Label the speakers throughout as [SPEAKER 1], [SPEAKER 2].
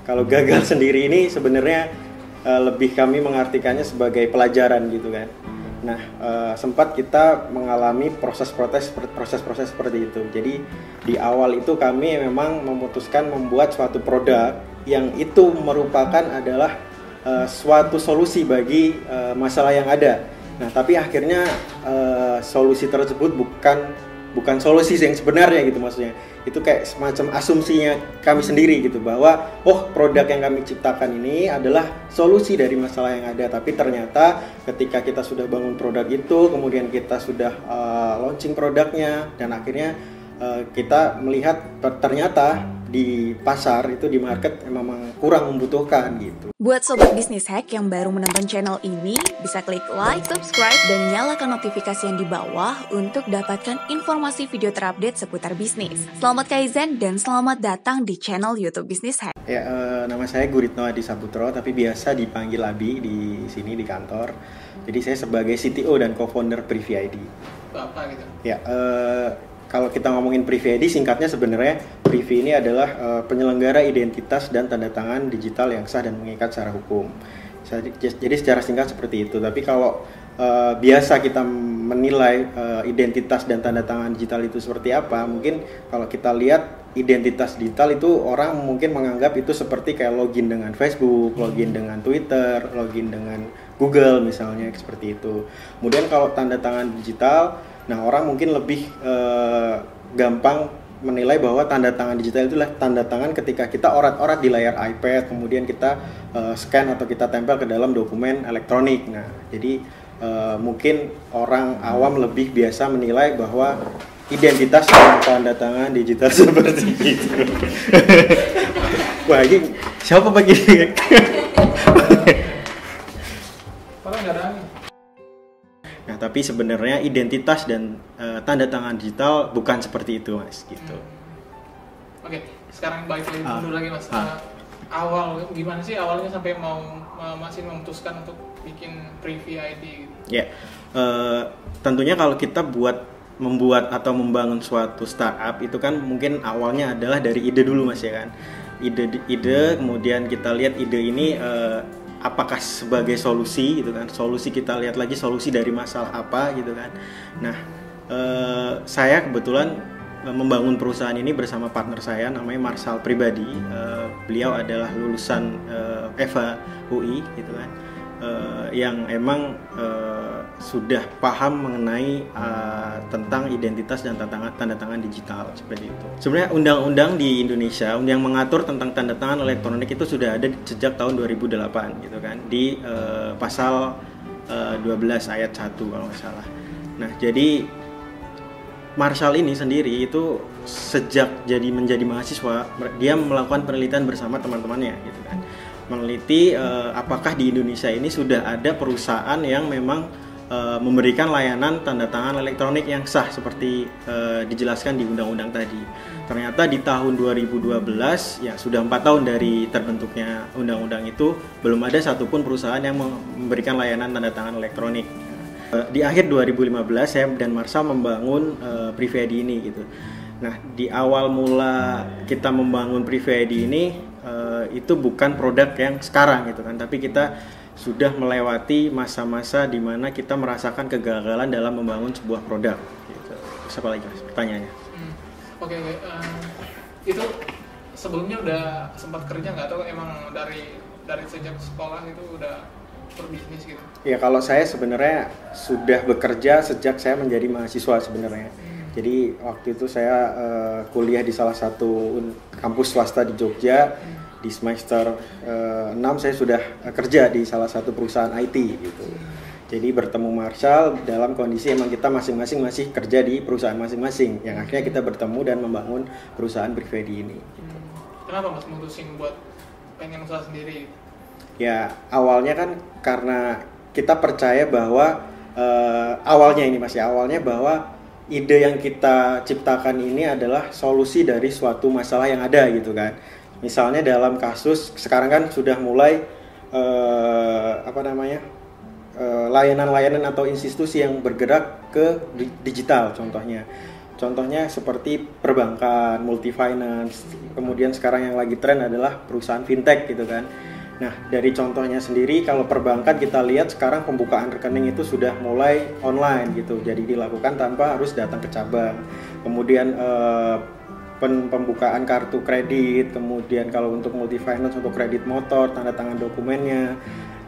[SPEAKER 1] Kalau gagal sendiri ini sebenarnya lebih kami mengartikannya sebagai pelajaran gitu kan. Nah, sempat kita mengalami proses-proses seperti itu. Jadi di awal itu kami memang memutuskan membuat suatu produk yang itu merupakan adalah suatu solusi bagi masalah yang ada. Nah, tapi akhirnya solusi tersebut bukan solusi yang sebenarnya gitu maksudnya. Itu kayak semacam asumsinya kami sendiri gitu bahwa produk yang kami ciptakan ini adalah solusi dari masalah yang ada, tapi ternyata ketika kita sudah bangun produk itu, kemudian kita sudah launching produknya dan akhirnya kita melihat ternyata di pasar itu, di market memang kurang membutuhkan gitu.
[SPEAKER 2] Buat Sobat Bisnis Hack yang baru menonton channel ini, bisa klik like, subscribe, dan nyalakan notifikasi yang di bawah untuk dapatkan informasi video terupdate seputar bisnis. Selamat Kaizen dan selamat datang di channel YouTube Bisnis Hack.
[SPEAKER 1] Ya, nama saya Guritno Adi Saputro, tapi biasa dipanggil Abi di sini di kantor. Jadi saya sebagai CTO dan co-founder Privy ID.
[SPEAKER 3] Apa gitu?
[SPEAKER 1] Ya, kalau kita ngomongin Privy ID, singkatnya sebenarnya Privy ini adalah penyelenggara identitas dan tanda tangan digital yang sah dan mengikat secara hukum. Jadi secara singkat seperti itu. Tapi kalau biasa kita menilai identitas dan tanda tangan digital itu seperti apa, mungkin kalau kita lihat identitas digital itu orang mungkin menganggap itu seperti kayak login dengan Facebook, login dengan Twitter, login dengan Google misalnya, seperti itu. Kemudian kalau tanda tangan digital, nah orang mungkin lebih gampang menilai bahwa tanda tangan digital itulah tanda tangan ketika kita orat-orat di layar iPad, kemudian kita scan atau kita tempel ke dalam dokumen elektronik. Nah, jadi mungkin orang awam lebih biasa menilai bahwa identitas dan tanda tangan digital seperti itu. Wah, ini siapa begini?
[SPEAKER 3] Orang nggak ada angin.
[SPEAKER 1] Nah, tapi sebenarnya identitas dan tanda tangan digital bukan seperti itu, Mas, gitu.
[SPEAKER 3] Oke, sekarang balik lagi dulu lagi, Mas. Awal gimana sih awalnya sampai masih memutuskan untuk bikin Privy ID gitu?
[SPEAKER 1] Ya, tentunya kalau kita membuat atau membangun suatu startup itu kan mungkin awalnya adalah dari ide dulu, Mas, ya kan. Ide, kemudian kita lihat ide ini apakah sebagai solusi gitu kan, solusi kita lihat lagi solusi dari masalah apa gitu kan. Nah, saya kebetulan membangun perusahaan ini bersama partner saya namanya Marshall Pribadi. Beliau adalah lulusan EVA UI gitu kan, yang emang sudah paham mengenai tentang identitas dan tanda tangan digital seperti itu. Sebenarnya undang-undang di Indonesia yang mengatur tentang tanda tangan elektronik itu sudah ada sejak tahun 2008 gitu kan, di pasal 12 ayat 1 kalau nggak salah. Nah, jadi Marshall ini sendiri itu sejak menjadi mahasiswa, dia melakukan penelitian bersama teman-temannya gitu kan, meneliti apakah di Indonesia ini sudah ada perusahaan yang memang memberikan layanan tanda tangan elektronik yang sah seperti dijelaskan di undang-undang tadi. Ternyata di tahun 2012, ya sudah 4 tahun dari terbentuknya undang-undang itu, belum ada satupun perusahaan yang memberikan layanan tanda tangan elektronik. Di akhir 2015 saya dan Marshall membangun Privy ID ini gitu. Nah, di awal mula kita membangun Privy ID ini itu bukan produk yang sekarang gitu kan, tapi kita sudah melewati masa-masa di mana kita merasakan kegagalan dalam membangun sebuah produk gitu. Siapa lagi, Mas, pertanyaannya?
[SPEAKER 3] Oke. Itu sebelumnya udah sempat kerja nggak, atau emang dari sejak sekolah itu udah berbisnis gitu?
[SPEAKER 1] Ya, kalau saya sebenarnya sudah bekerja sejak saya menjadi mahasiswa sebenarnya. Jadi waktu itu saya kuliah di salah satu kampus swasta di Jogja. Di semester 6 saya sudah kerja di salah satu perusahaan IT gitu. Jadi bertemu Marshall dalam kondisi emang kita masing-masing masih kerja di perusahaan masing-masing, yang akhirnya kita bertemu dan membangun perusahaan Privy ID ini gitu.
[SPEAKER 3] Kenapa, Mas, mutusin buat pengen usaha sendiri?
[SPEAKER 1] Ya, awalnya kan karena kita percaya bahwa awalnya bahwa ide yang kita ciptakan ini adalah solusi dari suatu masalah yang ada gitu kan. Misalnya dalam kasus sekarang kan sudah mulai layanan-layanan atau institusi yang bergerak ke digital, contohnya Contohnya seperti perbankan, multifinance, kemudian sekarang yang lagi tren adalah perusahaan fintech gitu kan. Nah, dari contohnya sendiri, kalau perbankan kita lihat sekarang pembukaan rekening itu sudah mulai online gitu, jadi dilakukan tanpa harus datang ke cabang. Kemudian pembukaan kartu kredit, kemudian kalau untuk multifinance untuk kredit motor, tanda tangan dokumennya.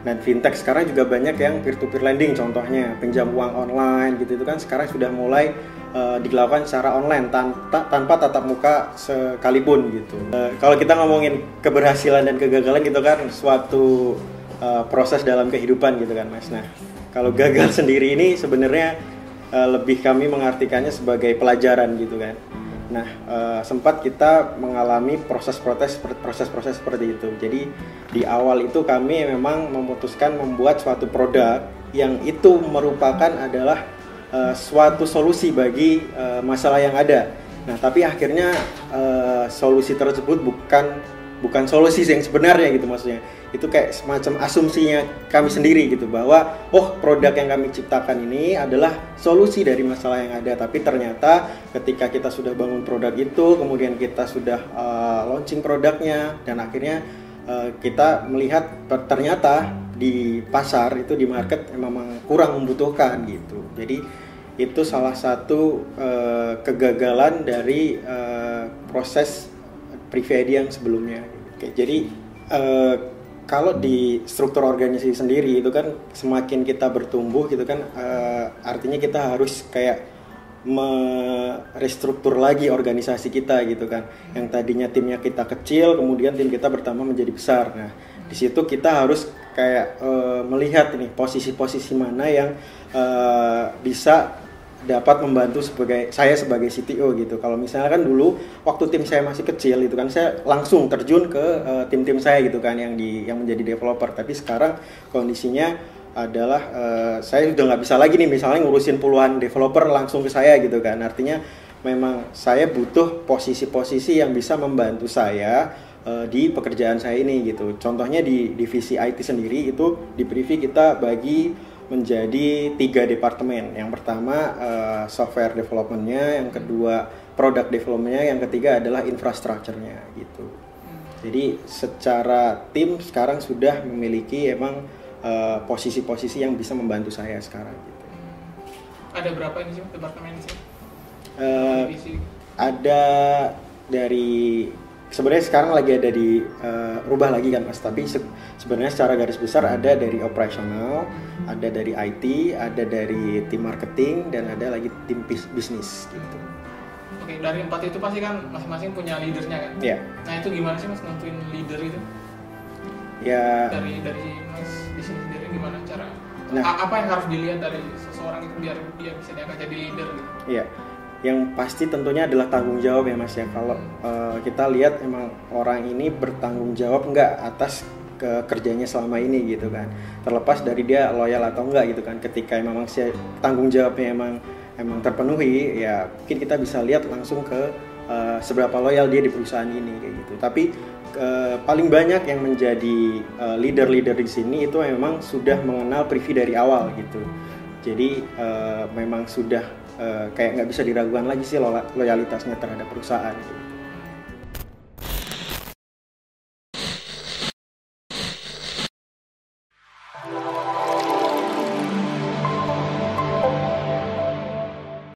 [SPEAKER 1] Dan fintech sekarang juga banyak yang peer-to-peer lending, contohnya pinjam uang online gitu, itu kan sekarang sudah mulai dilakukan secara online tanpa tatap muka sekalipun gitu. Kalau kita ngomongin keberhasilan dan kegagalan gitu kan suatu proses dalam kehidupan gitu kan Mas. Nah, kalau gagal sendiri ini sebenarnya lebih kami mengartikannya sebagai pelajaran gitu kan. Nah, sempat kita mengalami proses-proses seperti itu. Jadi di awal itu kami memang memutuskan membuat suatu produk yang itu merupakan adalah suatu solusi bagi masalah yang ada. Nah, tapi akhirnya solusi tersebut bukan solusi yang sebenarnya gitu maksudnya. Itu kayak semacam asumsinya kami sendiri gitu bahwa produk yang kami ciptakan ini adalah solusi dari masalah yang ada, tapi ternyata ketika kita sudah bangun produk itu, kemudian kita sudah launching produknya dan akhirnya kita melihat ternyata di pasar itu, di market memang kurang membutuhkan gitu. Jadi itu salah satu kegagalan dari proses Privy yang sebelumnya. Oke, jadi kalau di struktur organisasi sendiri itu kan semakin kita bertumbuh gitu kan artinya kita harus kayak merestruktur lagi organisasi kita gitu kan. Yang tadinya timnya kita kecil, kemudian tim kita bertambah menjadi besar. Nah, di situ kita harus kayak melihat ini posisi-posisi mana yang bisa dapat membantu saya sebagai CTO gitu. Kalau misalnya kan dulu waktu tim saya masih kecil itu kan saya langsung terjun ke tim-tim saya gitu kan yang menjadi developer. Tapi sekarang kondisinya adalah saya udah nggak bisa lagi nih misalnya ngurusin puluhan developer langsung ke saya gitu kan. Artinya memang saya butuh posisi-posisi yang bisa membantu saya di pekerjaan saya ini gitu. Contohnya di divisi IT sendiri itu di Privy kita bagi menjadi 3 departemen. Yang pertama software development-nya, yang kedua product development-nya, yang ketiga adalah infrastructure-nya gitu. Jadi secara tim sekarang sudah memiliki emang posisi-posisi yang bisa membantu saya sekarang gitu.
[SPEAKER 3] Ada berapa ini sih departemen sih?
[SPEAKER 1] Ada dari sebenarnya sekarang lagi ada di rubah lagi kan Mas, tapi sebenarnya secara garis besar ada dari operasional, ada dari IT, ada dari tim marketing, dan ada lagi tim bisnis gitu.
[SPEAKER 3] Oke, dari 4 itu pasti kan masing-masing punya leadernya kan?
[SPEAKER 1] Iya.
[SPEAKER 3] Nah, itu gimana sih Mas nentuin leader itu?
[SPEAKER 1] Ya.
[SPEAKER 3] Dari Mas di sini sendiri gimana cara? Apa yang harus dilihat dari seseorang itu biar dia bisa diangkat jadi leader gitu?
[SPEAKER 1] Iya. Yang pasti tentunya adalah tanggung jawab ya Mas ya. Kalau kita lihat emang orang ini bertanggung jawab nggak atas kerjanya selama ini gitu kan. Terlepas dari dia loyal atau enggak gitu kan. Ketika memang tanggung jawabnya emang terpenuhi, ya mungkin kita bisa lihat langsung ke seberapa loyal dia di perusahaan ini kayak gitu. Tapi paling banyak yang menjadi leader-leader di sini itu memang sudah mengenal Privy dari awal gitu. Jadi memang sudah kayak nggak bisa diragukan lagi sih loyalitasnya terhadap perusahaan gitu.